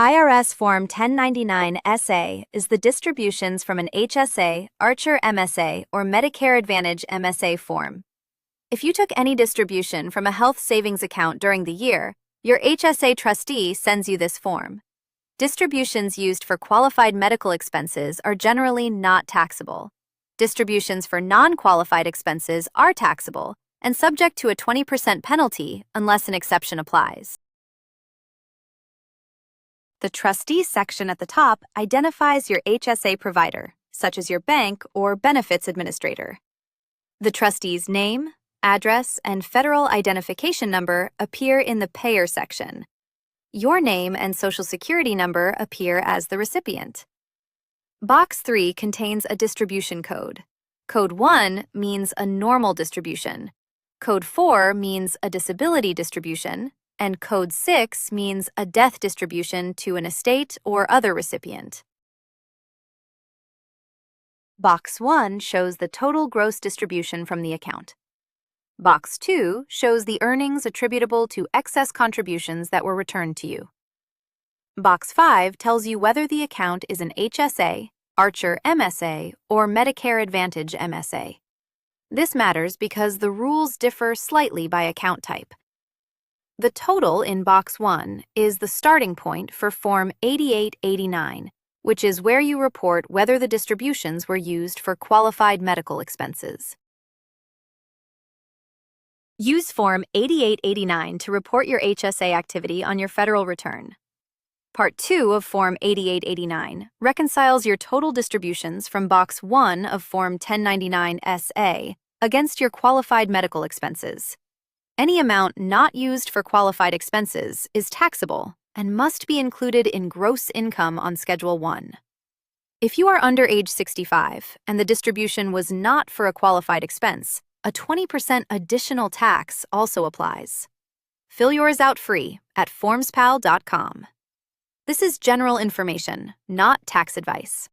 IRS Form 1099-SA is the distributions from an HSA, Archer MSA, or Medicare Advantage MSA form. If you took any distribution from a health savings account during the year, your HSA trustee sends you this form. Distributions used for qualified medical expenses are generally not taxable. Distributions for non-qualified expenses are taxable and subject to a 20% penalty unless an exception applies. The Trustee section at the top identifies your HSA provider, such as your bank or benefits administrator. The trustee's name, address, and federal identification number appear in the Payer section. Your name and Social Security number appear as the recipient. Box 3 contains a distribution code. Code 1 means a normal distribution. Code 4 means a disability distribution. And Code 6 means a death distribution to an estate or other recipient. Box 1 shows the total gross distribution from the account. Box 2 shows the earnings attributable to excess contributions that were returned to you. Box 5 tells you whether the account is an HSA, Archer MSA, or Medicare Advantage MSA. This matters because the rules differ slightly by account type. The total in Box 1 is the starting point for Form 8889, which is where you report whether the distributions were used for qualified medical expenses. Use Form 8889 to report your HSA activity on your federal return. Part 2 of Form 8889 reconciles your total distributions from Box 1 of Form 1099-SA against your qualified medical expenses. Any amount not used for qualified expenses is taxable and must be included in gross income on Schedule 1. If you are under age 65 and the distribution was not for a qualified expense, a 20% additional tax also applies. Fill yours out free at FormsPal.com. This is general information, not tax advice.